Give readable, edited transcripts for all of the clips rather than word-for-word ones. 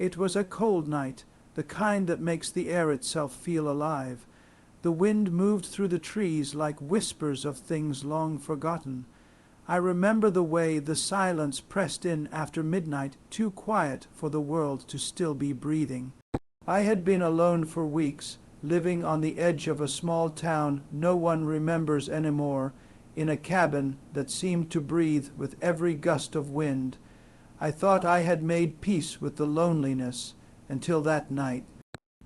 It was a cold night, the kind that makes the air itself feel alive. The wind moved through the trees like whispers of things long forgotten. I remember the way the silence pressed in after midnight, too quiet for the world to still be breathing. I had been alone for weeks, living on the edge of a small town no one remembers anymore, in a cabin that seemed to breathe with every gust of wind. I thought I had made peace with the loneliness until that night.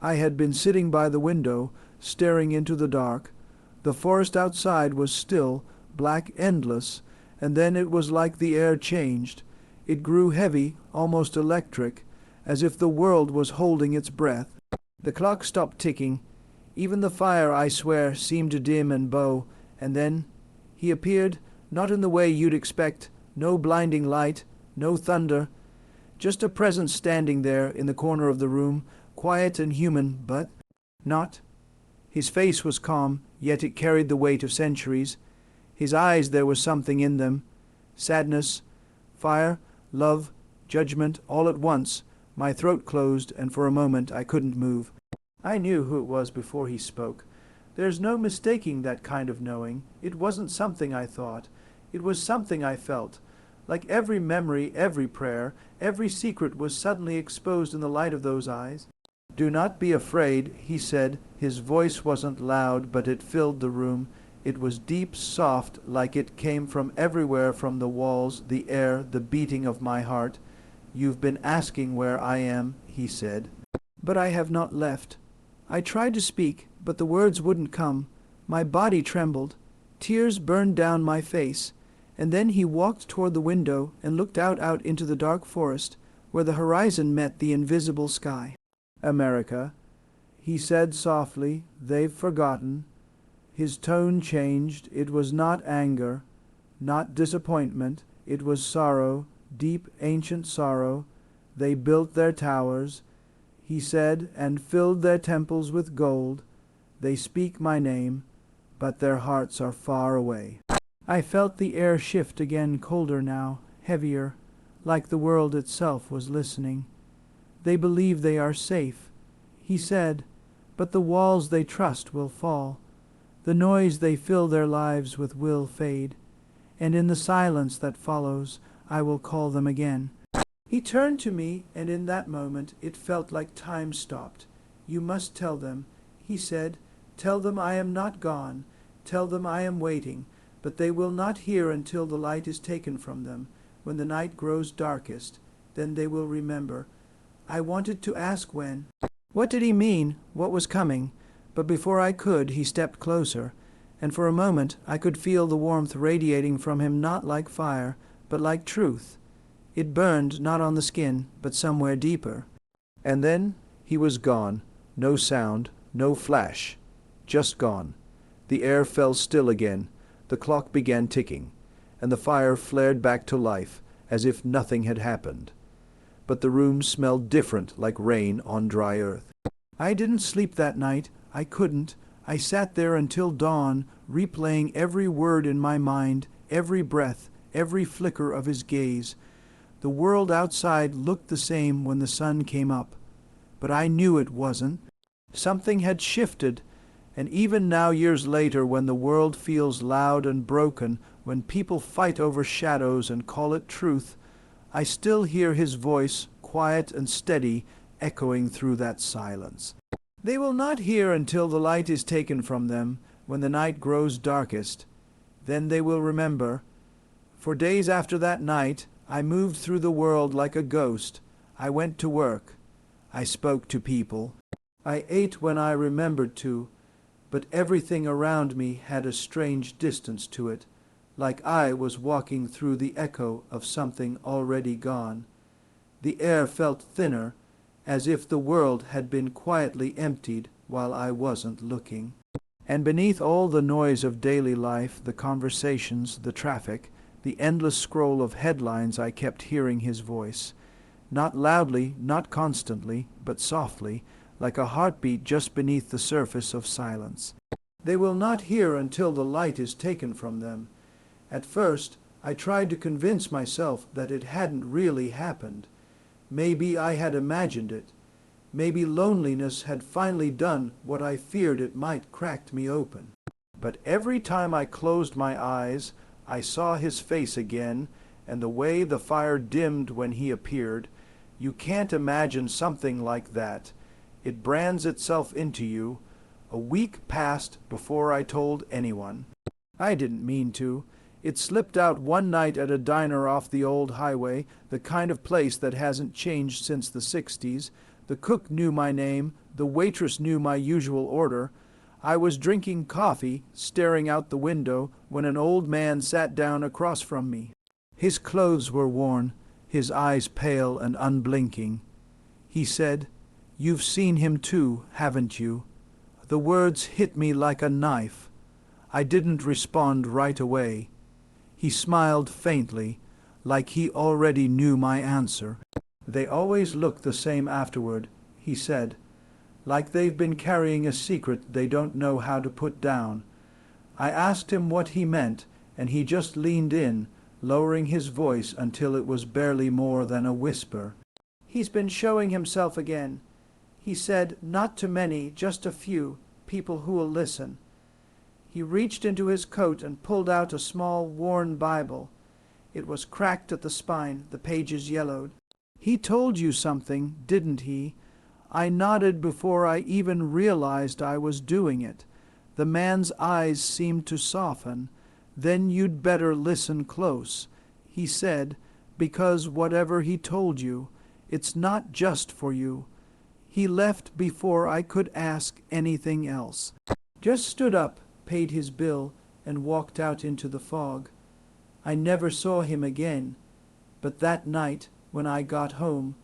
I had been sitting by the window, staring into the dark. The forest outside was still, black, endless, and then it was like the air changed. It grew heavy, almost electric, as if the world was holding its breath. The clock stopped ticking. Even the fire, I swear, seemed dim and low, and then he appeared, not in the way you'd expect, no blinding light, no thunder, just a presence standing there in the corner of the room, quiet and human, but not. His face was calm, yet it carried the weight of centuries. His eyes, there was something in them. Sadness, fire, love, judgment, all at once. My throat closed, and for a moment I couldn't move. I knew who it was before he spoke. There's no mistaking that kind of knowing. It wasn't something I thought. It was something I felt. Like every memory, every prayer, every secret was suddenly exposed in the light of those eyes. "Do not be afraid," he said. His voice wasn't loud, but it filled the room. It was deep, soft, like it came from everywhere, from the walls, the air, the beating of my heart. "You've been asking where I am," he said. "But I have not left." I tried to speak, but the words wouldn't come. My body trembled. Tears burned down my face. And then he walked toward the window and looked out into the dark forest, where the horizon met the invisible sky. "America," he said softly, "they've forgotten." His tone changed. It was not anger, not disappointment. It was sorrow, deep, ancient sorrow. "They built their towers," he said, "and filled their temples with gold. They speak my name, but their hearts are far away." I felt the air shift again, colder now, heavier, like the world itself was listening. "They believe they are safe," he said, "but the walls they trust will fall. The noise they fill their lives with will fade, and in the silence that follows I will call them again." He turned to me, and in that moment it felt like time stopped. "You must tell them," he said. "Tell them I am not gone. Tell them I am waiting. But they will not hear until the light is taken from them, when the night grows darkest. Then they will remember. I wanted to ask when." What did he mean? What was coming? But before I could, he stepped closer, and for a moment I could feel the warmth radiating from him, not like fire, but like truth. It burned not on the skin, but somewhere deeper. And then he was gone. No sound, no flash. Just gone. The air fell still again. The clock began ticking, and the fire flared back to life, as if nothing had happened. But the room smelled different, like rain on dry earth. I didn't sleep that night. I couldn't. I sat there until dawn, replaying every word in my mind, every breath, every flicker of his gaze. The world outside looked the same when the sun came up. But I knew it wasn't. Something had shifted. And even now, years later, when the world feels loud and broken, when people fight over shadows and call it truth, I still hear his voice, quiet and steady, echoing through that silence. They will not hear until the light is taken from them, when the night grows darkest. Then they will remember. For days after that night, I moved through the world like a ghost. I went to work. I spoke to people. I ate when I remembered to. But everything around me had a strange distance to it, like I was walking through the echo of something already gone. The air felt thinner, as if the world had been quietly emptied while I wasn't looking. And beneath all the noise of daily life, the conversations, the traffic, the endless scroll of headlines, I kept hearing his voice. Not loudly, not constantly, but softly, like a heartbeat just beneath the surface of silence. They will not hear until the light is taken from them. At first, I tried to convince myself that it hadn't really happened. Maybe I had imagined it. Maybe loneliness had finally done what I feared it might, cracked me open. But every time I closed my eyes, I saw his face again, and the way the fire dimmed when he appeared. You can't imagine something like that. It brands itself into you. A week passed before I told anyone. I didn't mean to. It slipped out one night at a diner off the old highway, the kind of place that hasn't changed since the 60s. The cook knew my name. The waitress knew my usual order. I was drinking coffee, staring out the window, when an old man sat down across from me. His clothes were worn, his eyes pale and unblinking. He said, "You've seen him too, haven't you?" The words hit me like a knife. I didn't respond right away. He smiled faintly, like he already knew my answer. "They always look the same afterward," he said, "like they've been carrying a secret they don't know how to put down." I asked him what he meant, and he just leaned in, lowering his voice until it was barely more than a whisper. "He's been showing himself again," he said, "not to many, just a few, people who'll listen." He reached into his coat and pulled out a small, worn Bible. It was cracked at the spine, the pages yellowed. "He told you something, didn't he?" I nodded before I even realized I was doing it. The man's eyes seemed to soften. "Then you'd better listen close," he said, "because whatever he told you, it's not just for you." He left before I could ask anything else. Just stood up, paid his bill, and walked out into the fog. I never saw him again, but that night, when I got home,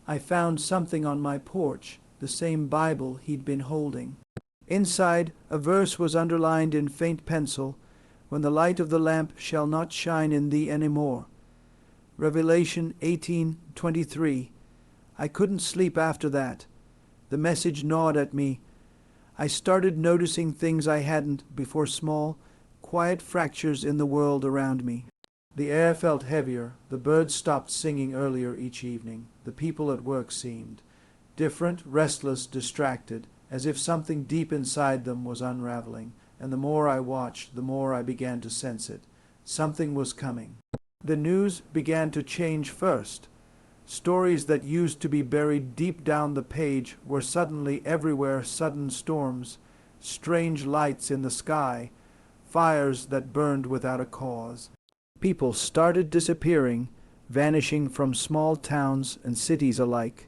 I found something on my porch, the same Bible he'd been holding. Inside, a verse was underlined in faint pencil, "When the light of the lamp shall not shine in thee any more." Revelation 18:23. I couldn't sleep after that. The message gnawed at me. I started noticing things I hadn't before, small, quiet fractures in the world around me. The air felt heavier. The birds stopped singing earlier each evening. The people at work seemed different, restless, distracted, as if something deep inside them was unraveling. And the more I watched, the more I began to sense it. Something was coming. The news began to change first. Stories that used to be buried deep down the page were suddenly everywhere. Sudden storms, strange lights in the sky, fires that burned without a cause. People started disappearing, vanishing from small towns and cities alike,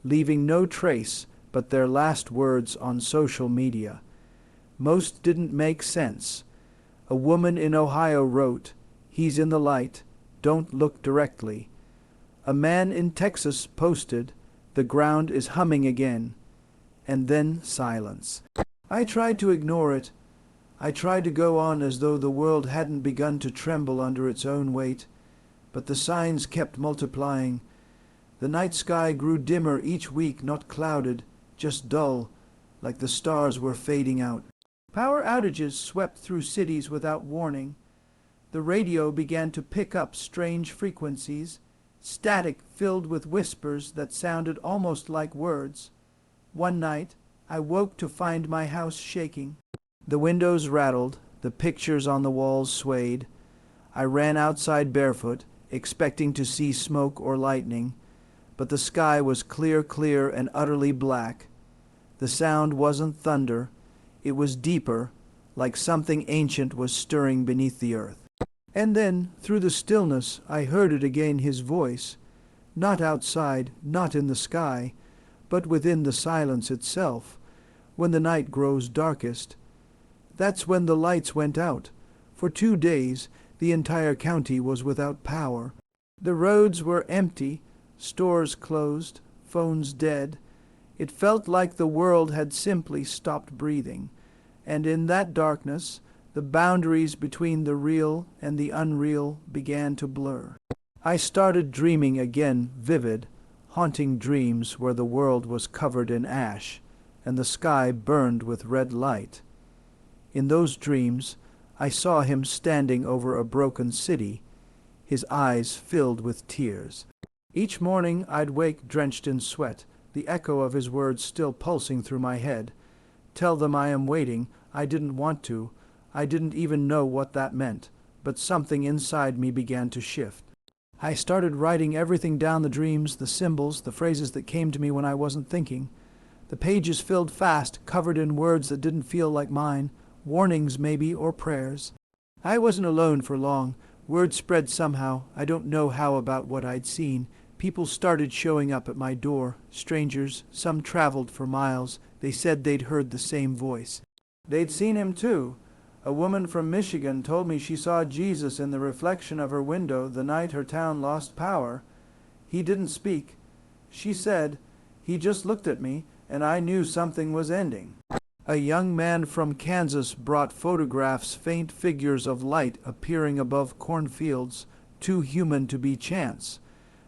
leaving no trace but their last words on social media. Most didn't make sense. A woman in Ohio wrote, "He's in the light, don't look directly." A man in Texas posted, "The ground is humming again." And then silence. I tried to ignore it. I tried to go on as though the world hadn't begun to tremble under its own weight. But the signs kept multiplying. The night sky grew dimmer each week, not clouded, just dull, like the stars were fading out. Power outages swept through cities without warning. The radio began to pick up strange frequencies, static filled with whispers that sounded almost like words. One night, I woke to find my house shaking. The windows rattled, the pictures on the walls swayed. I ran outside barefoot, expecting to see smoke or lightning, but the sky was clear and utterly black. The sound wasn't thunder. It was deeper, like something ancient was stirring beneath the earth. And then, through the stillness, I heard it again, his voice, not outside, not in the sky, but within the silence itself. When the night grows darkest, that's when the lights went out. For 2 days, the entire county was without power. The roads were empty, stores closed, phones dead. It felt like the world had simply stopped breathing. And in that darkness, the boundaries between the real and the unreal began to blur. I started dreaming again, vivid, haunting dreams where the world was covered in ash and the sky burned with red light. In those dreams, I saw him standing over a broken city, his eyes filled with tears. Each morning I'd wake drenched in sweat, the echo of his words still pulsing through my head. Tell them I am waiting. I didn't want to. I didn't even know what that meant, but something inside me began to shift. I started writing everything down, the dreams, the symbols, the phrases that came to me when I wasn't thinking. The pages filled fast, covered in words that didn't feel like mine, warnings maybe, or prayers. I wasn't alone for long. Word spread somehow. I don't know how, about what I'd seen. People started showing up at my door, strangers. Some traveled for miles. They said they'd heard the same voice. They'd seen him too. A woman from Michigan told me she saw Jesus in the reflection of her window the night her town lost power. He didn't speak. She said, "He just looked at me, and I knew something was ending." A young man from Kansas brought photographs, faint figures of light appearing above cornfields, too human to be chance.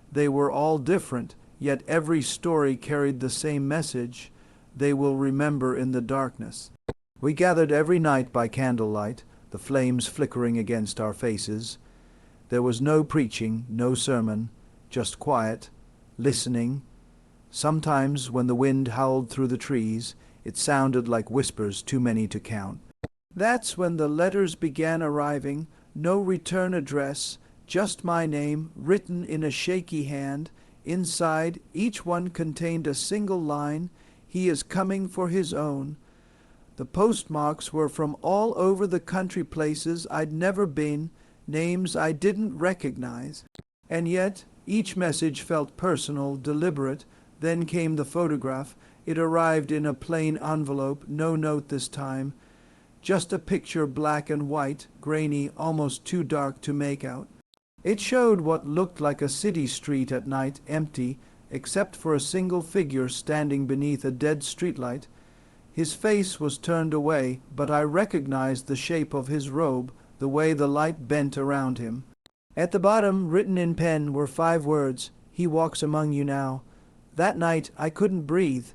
They were all different, yet every story carried the same message: they will remember in the darkness. We gathered every night by candlelight, the flames flickering against our faces. There was no preaching, no sermon, just quiet, listening. Sometimes, when the wind howled through the trees, it sounded like whispers too many to count. That's when the letters began arriving, no return address, just my name, written in a shaky hand. Inside, each one contained a single line: "He is coming for his own." The postmarks were from all over the country, places I'd never been, names I didn't recognize. And yet, each message felt personal, deliberate. Then came the photograph. It arrived in a plain envelope, no note this time. Just a picture, black and white, grainy, almost too dark to make out. It showed what looked like a city street at night, empty, except for a single figure standing beneath a dead streetlight. His face was turned away, but I recognized the shape of his robe, the way the light bent around him. At the bottom, written in pen, were 5 words: "He walks among you now." That night I couldn't breathe.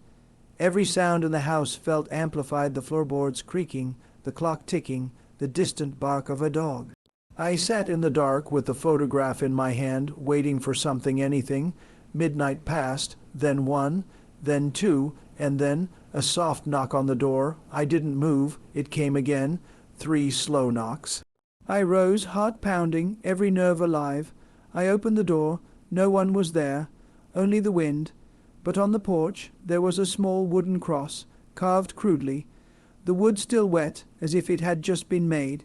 Every sound in the house felt amplified: the floorboards creaking, the clock ticking, the distant bark of a dog. I sat in the dark with the photograph in my hand, waiting for something, anything. Midnight passed, then 1, then 2, and then a soft knock on the door. I didn't move. It came again. 3 slow knocks. I rose, heart pounding, every nerve alive. I opened the door. No one was there, only the wind. But on the porch there was a small wooden cross, carved crudely, the wood still wet, as if it had just been made.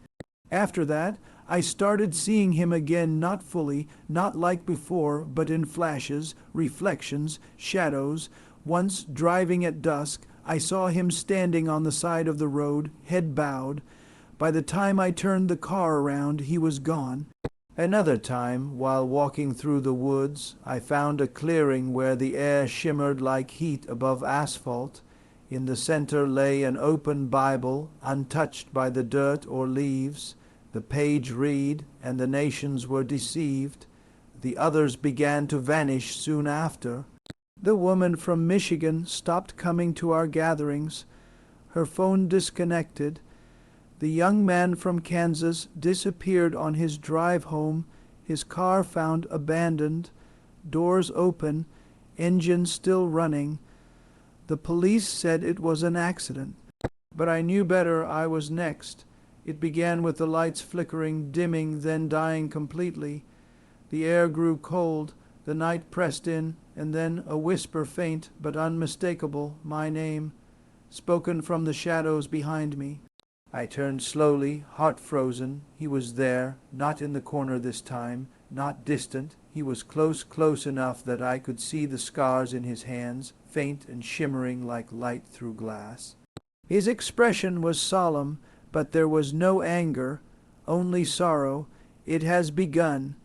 After that, I started seeing him again, not fully, not like before, but in flashes, reflections, shadows. Once, driving at dusk, I saw him standing on the side of the road, head bowed. By the time I turned the car around, he was gone. Another time, while walking through the woods, I found a clearing where the air shimmered like heat above asphalt. In the center lay an open Bible, untouched by the dirt or leaves. The page read, and the nations were deceived. The others began to vanish soon after. The woman from Michigan stopped coming to our gatherings. Her phone disconnected. The young man from Kansas disappeared on his drive home, his car found abandoned, doors open, engine still running. The police said it was an accident. But I knew better. I was next. It began with the lights flickering, dimming, then dying completely. The air grew cold, the night pressed in, and then a whisper, faint but unmistakable, my name, spoken from the shadows behind me. I turned slowly, heart frozen. He was there, not in the corner this time, not distant. He was close enough that I could see the scars in his hands, faint and shimmering like light through glass. His expression was solemn, but there was no anger, only sorrow. "It has begun,"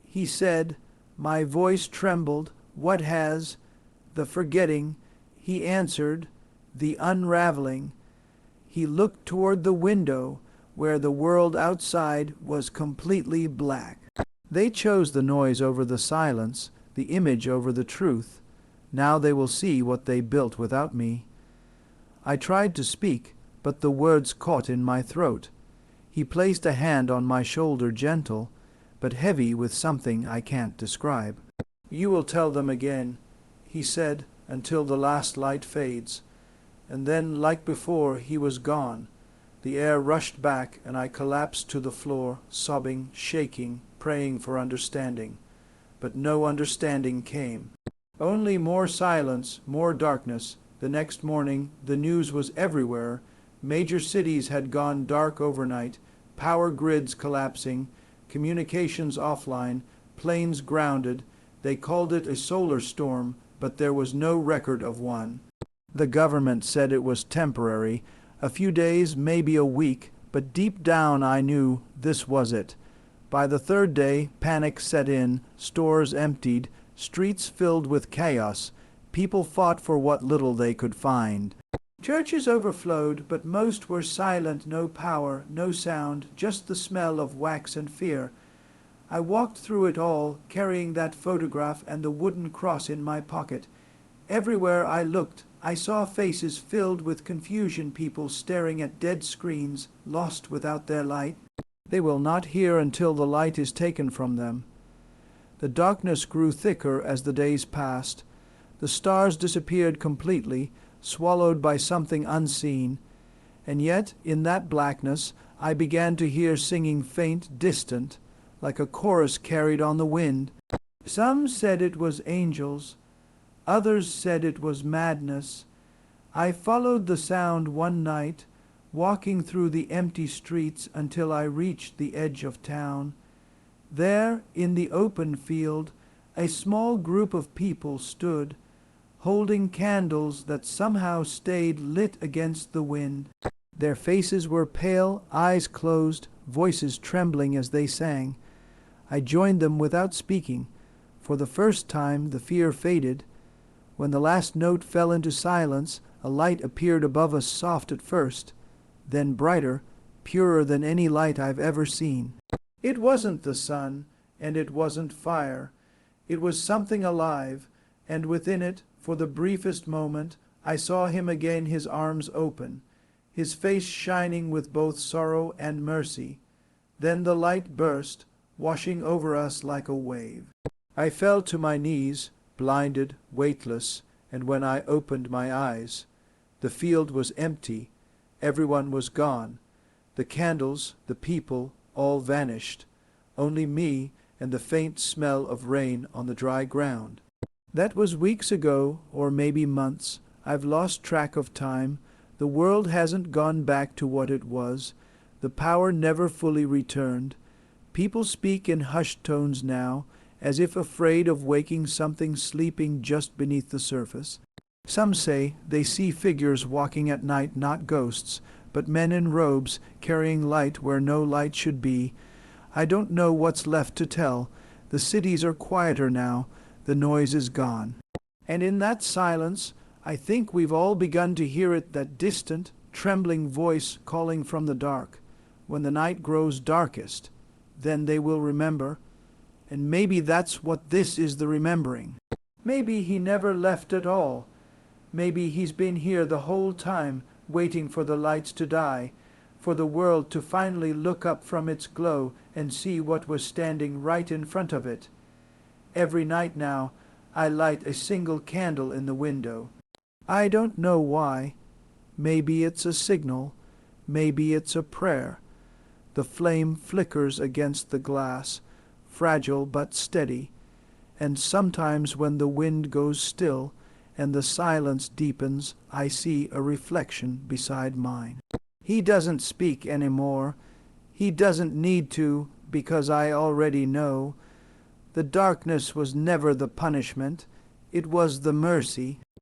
he said. My voice trembled. "What has?" "The forgetting." He answered, "The unraveling." He looked toward the window, where the world outside was completely black. They chose the noise over the silence, the image over the truth. Now they will see what they built without me. I tried to speak, but the words caught in my throat. He placed a hand on my shoulder, gentle, but heavy with something I can't describe. You will tell them again, he said, until the last light fades. And then, like before, he was gone. The air rushed back, and I collapsed to the floor, sobbing, shaking, praying for understanding. But no understanding came. Only more silence, more darkness. The next morning, the news was everywhere. Major cities had gone dark overnight, power grids collapsing, communications offline, planes grounded. They called it a solar storm, but there was no record of one. The government said it was temporary, a few days, maybe a week, but deep down I knew this was it. By the third day, panic set in, stores emptied, streets filled with chaos. People fought for what little they could find. Churches overflowed, but most were silent, no power, no sound, just the smell of wax and fear. I walked through it all, carrying that photograph and the wooden cross in my pocket. Everywhere I looked, I saw faces filled with confusion, people staring at dead screens, lost without their light. They will not hear until the light is taken from them. The darkness grew thicker as the days passed. The stars disappeared completely, swallowed by something unseen. And yet, in that blackness, I began to hear singing faint, distant, like a chorus carried on the wind. Some said it was angels. Others said it was madness. I followed the sound one night, walking through the empty streets until I reached the edge of town. There, in the open field, a small group of people stood, holding candles that somehow stayed lit against the wind. Their faces were pale, eyes closed, voices trembling as they sang. I joined them without speaking. For the first time the fear faded. When the last note fell into silence, a light appeared above us, soft at first, then brighter, purer than any light I've ever seen. It wasn't the sun, and it wasn't fire. It was something alive, and within it, for the briefest moment, I saw him again, his arms open, his face shining with both sorrow and mercy. Then the light burst, washing over us like a wave. I fell to my knees, blinded, weightless, and when I opened my eyes, the field was empty. Everyone was gone. The candles, the people, all vanished. Only me and the faint smell of rain on the dry ground. That was weeks ago, or maybe months. I've lost track of time. The world hasn't gone back to what it was. The power never fully returned. People speak in hushed tones now, as if afraid of waking something sleeping just beneath the surface. Some say they see figures walking at night, not ghosts, but men in robes carrying light where no light should be. I don't know what's left to tell. The cities are quieter now. The noise is gone. And in that silence, I think we've all begun to hear it, that distant, trembling voice calling from the dark. When the night grows darkest, then they will remember. And maybe that's what this is, the remembering. Maybe he never left at all. Maybe he's been here the whole time, waiting for the lights to die, for the world to finally look up from its glow and see what was standing right in front of it. Every night now, I light a single candle in the window. I don't know why. Maybe it's a signal. Maybe it's a prayer. The flame flickers against the glass, fragile but steady, and sometimes when the wind goes still and the silence deepens, I see a reflection beside mine. He doesn't speak anymore. He doesn't need to, because I already know. The darkness was never the punishment. It was the mercy.